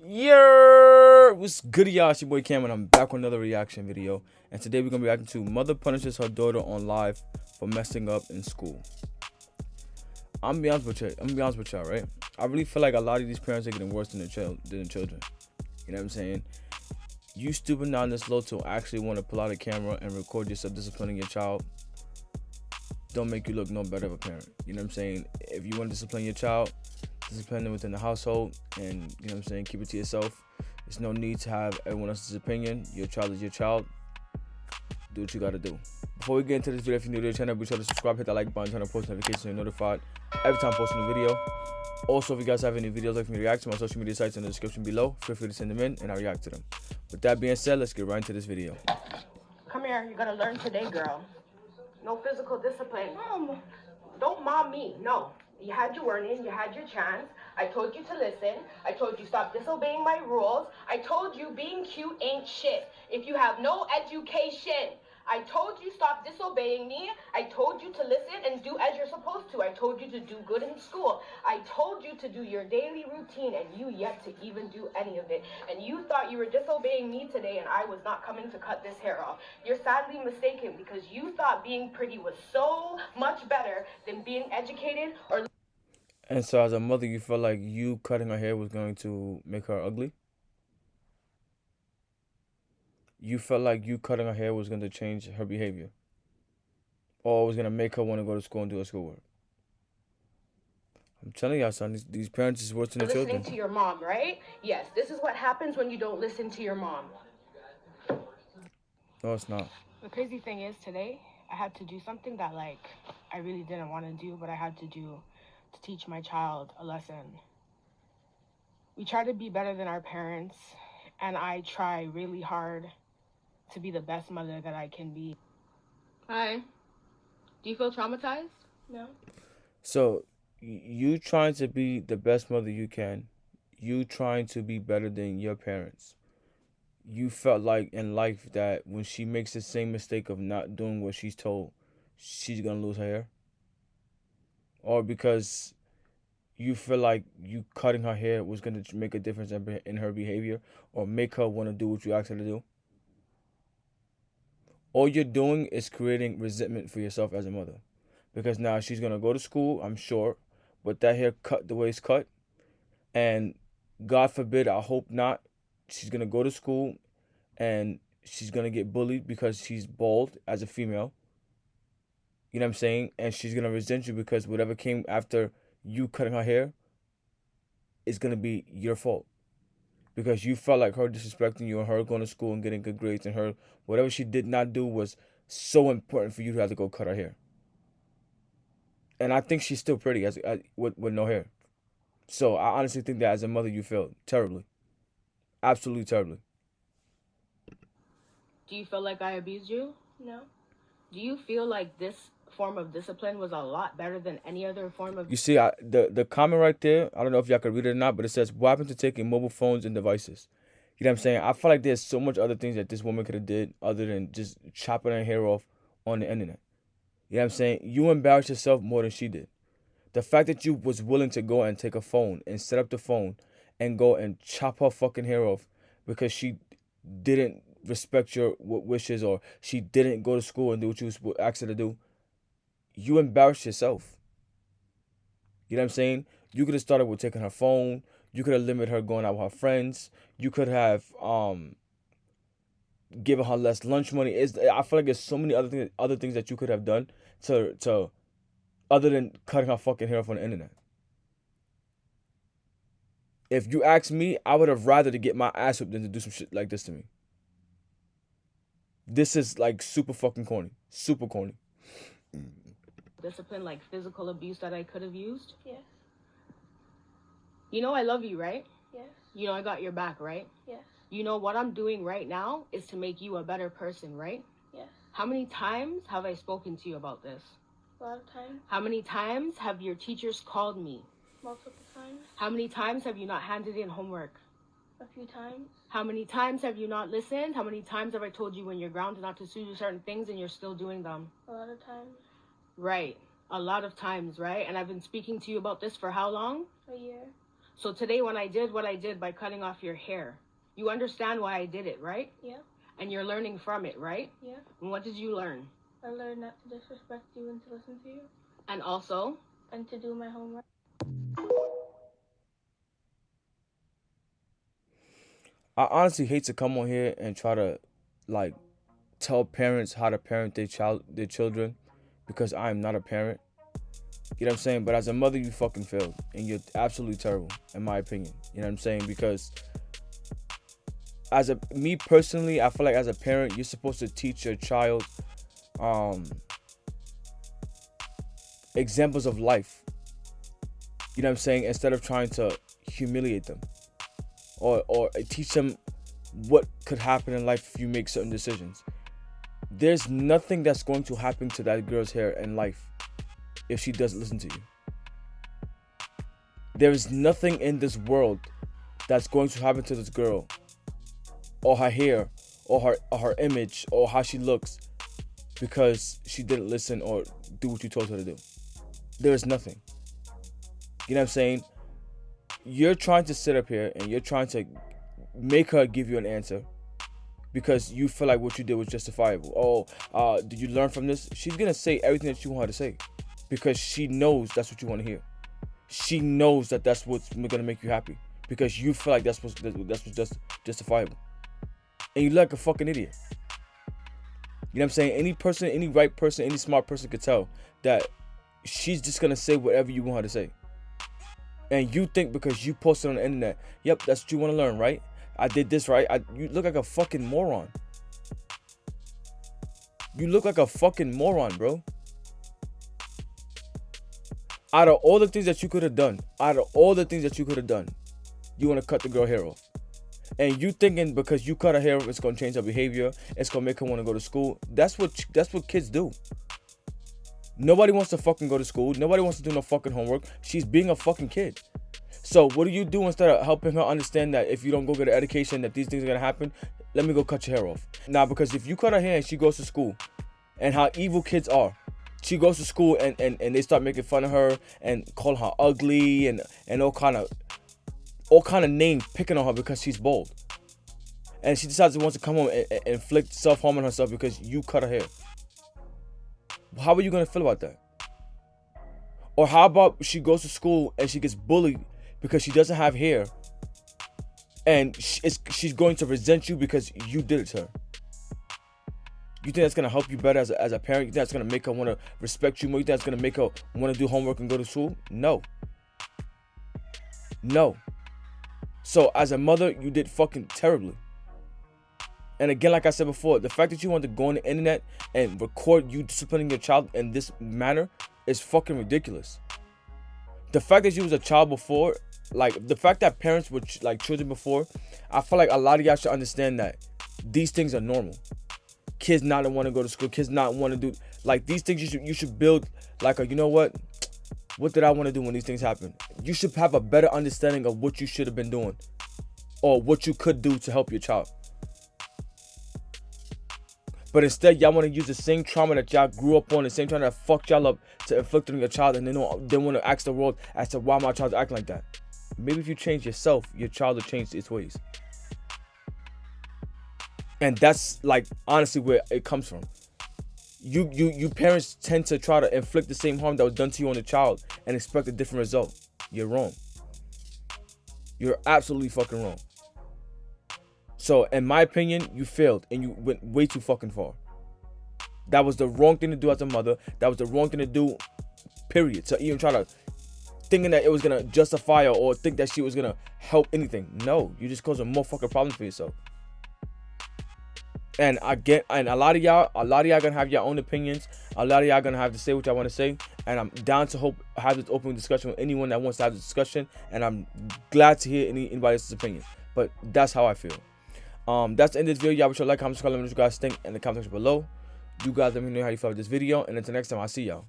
Yeah, what's good, y'all? It's your boy Cam, and I'm back with another reaction video. And today we're gonna be reacting to Mother Punishes Her Daughter on Live for Messing Up in School. I'm gonna be honest with you. I'm gonna be honest with y'all, right? I really feel like a lot of these parents are getting worse than the children. You know what I'm saying? You stupid not this low to actually want to pull out a camera and record yourself disciplining your child. Don't make you look no better of a parent. You know what I'm saying? If you want to discipline your child, discipline them within the household, and you know what I'm saying, keep it to yourself. There's no need to have everyone else's opinion. Your child is your child. Do what you gotta do. Before we get into this video, if you're new to the channel, be sure to subscribe, hit that like button, turn on post notifications so you're notified every time I post a new video. Also, if you guys have any videos like me to react to, my social media sites in the description below. Feel free to send them in and I'll react to them. With that being said, let's get right into this video. Come here, you gotta learn today, girl. No physical discipline. Mom, don't mom me, no. You had your warning, you had your chance. I told you to listen. I told you stop disobeying my rules. I told you being cute ain't shit if you have no education. I told you stop disobeying me. I told you to listen and do as you're supposed to. I told you to do good in school. I told you to do your daily routine, and you yet to even do any of it. And you thought you were disobeying me today and I was not coming to cut this hair off. You're sadly mistaken because you thought being pretty was so much better than being educated or... And so, as a mother, you felt like you cutting her hair was going to make her ugly? You felt like you cutting her hair was going to change her behavior? Or was going to make her want to go to school and do her schoolwork? I'm telling y'all, son, these parents is worse than the children. Listening to your mom, right? Yes, this is what happens when you don't listen to your mom. No, it's not. The crazy thing is today, I had to do something that, like, I really didn't want to do, but I had to do to teach my child a lesson. We try to be better than our parents, and I try really hard to be the best mother that I can be. Hi. Do you feel traumatized? No. So, you trying to be the best mother you can, you trying to be better than your parents. You felt like in life that when she makes the same mistake of not doing what she's told, she's gonna lose her hair? Or because you feel like you cutting her hair was gonna make a difference in her behavior or make her want to do what you asked her to do? All you're doing is creating resentment for yourself as a mother. Because now she's gonna go to school, I'm sure, with that hair cut the way it's cut. And God forbid, I hope not, she's gonna go to school and she's gonna get bullied because she's bald as a female. You know what I'm saying? And she's gonna resent you because whatever came after you cutting her hair is gonna be your fault. Because you felt like her disrespecting you and her going to school and getting good grades and her whatever she did not do was so important for you to have to go cut her hair. And I think she's still pretty with no hair. So I honestly think that as a mother you feel terribly. Absolutely terribly. Do you feel like I abused you? No. Do you feel like this form of discipline was a lot better than any other form of... You see, the comment right there, I don't know if y'all can read it or not, but it says, what happened to taking mobile phones and devices? You know what I'm saying? I feel like there's so much other things that this woman could have did other than just chopping her hair off on the internet. You know what I'm saying? You embarrassed yourself more than she did. The fact that you was willing to go and take a phone and set up the phone and go and chop her fucking hair off because she didn't respect your wishes or she didn't go to school and do what you was asked her to do, you embarrassed yourself. You know what I'm saying? You could have started with taking her phone. You could have limited her going out with her friends. You could have given her less lunch money. I feel like there's so many other things that you could have done to other than cutting her fucking hair off on the internet. If you ask me, I would have rather to get my ass whipped than to do some shit like this to me. This is like super fucking corny. Super corny. discipline, like physical abuse that I could have used? Yes. You know I love you, right? Yes. You know I got your back, right? Yes. You know what I'm doing right now is to make you a better person, right? Yes. How many times have I spoken to you about this? A lot of times. How many times have your teachers called me? Multiple times. How many times have you not handed in homework? A few times. How many times have you not listened? How many times have I told you when you're grounded not to do certain things and you're still doing them? A lot of times. Right. A lot of times, right? And I've been speaking to you about this for how long? A year. So today when I did what I did by cutting off your hair, you understand why I did it, right? Yeah. And you're learning from it, right? Yeah. And what did you learn? I learned not to disrespect you and to listen to you. And also? And to do my homework. I honestly hate to come on here and try to like tell parents how to parent their children, because I am not a parent. You know what I'm saying? But as a mother, you fucking failed, and you're absolutely terrible, in my opinion. You know what I'm saying? Because me personally, I feel like as a parent, you're supposed to teach your child examples of life. You know what I'm saying? Instead of trying to humiliate them, or teach them what could happen in life if you make certain decisions. There's nothing that's going to happen to that girl's hair in life if she doesn't listen to you. There is nothing in this world that's going to happen to this girl, or her hair, or her image, or how she looks, because she didn't listen or do what you told her to do. There is nothing. You know what I'm saying? You're trying to sit up here and you're trying to make her give you an answer because you feel like what you did was justifiable. Oh, did you learn from this? She's gonna say everything that you want her to say because she knows that's what you want to hear. She knows that that's what's gonna make you happy because you feel like that's what's just justifiable. And you look like a fucking idiot. You know what I'm saying? Any person, any right person, any smart person could tell that she's just gonna say whatever you want her to say. And you think because you posted on the internet, yep, that's what you want to learn, right? I did this, right? You look like a fucking moron. You look like a fucking moron, bro. Out of all the things that you could have done, you want to cut the girl hair off. And you thinking because you cut her hair off, it's going to change her behavior, it's going to make her want to go to school. That's what kids do. Nobody wants to fucking go to school. Nobody wants to do no fucking homework. She's being a fucking kid. So what do you do instead of helping her understand that if you don't go get an education that these things are going to happen? Let me go cut your hair off. Now, because if you cut her hair and she goes to school, and how evil kids are, she goes to school and they start making fun of her and call her ugly and all kind of names picking on her because she's bald. And she decides she wants to come home and inflict self-harm on herself because you cut her hair. How are you going to feel about that? Or how about she goes to school and she gets bullied because she doesn't have hair, and she's going to resent you because you did it to her? You think that's going to help you better as a parent? You think that's going to make her want to respect you more? You think that's going to make her want to do homework and go to school? No. So as a mother, you did fucking terribly. And again, like I said before, the fact that you want to go on the internet and record you disciplining your child in this manner is fucking ridiculous. The fact that you was a child before, like the fact that parents were like children before, I feel like a lot of y'all should understand that these things are normal. Kids not want to go to school, kids not want to do like these things. You should build like you know what did I want to do when these things happen? You should have a better understanding of what you should have been doing or what you could do to help your child. But instead, y'all want to use the same trauma that y'all grew up on, the same trauma that fucked y'all up to inflict on your child, and then want to ask the world as to why my child's acting like that. Maybe if you change yourself, your child will change its ways. And that's like honestly where it comes from. You parents tend to try to inflict the same harm that was done to you on the child and expect a different result. You're wrong. You're absolutely fucking wrong. So, in my opinion, you failed and you went way too fucking far. That was the wrong thing to do as a mother. That was the wrong thing to do, period. So, even try to thinking that it was gonna justify her or think that she was gonna help anything. No, you just causing more fucking problems for yourself. And a lot of y'all gonna have your own opinions. A lot of y'all gonna have to say what y'all want to say. And I'm down to have this open discussion with anyone that wants to have this discussion. And I'm glad to hear anybody else's opinion. But that's how I feel. That's the end of this video. Y'all wish you like, comment, subscribe, let me know what you guys think in the comment section below. You guys let me know how you felt with this video. And until next time, I'll see y'all.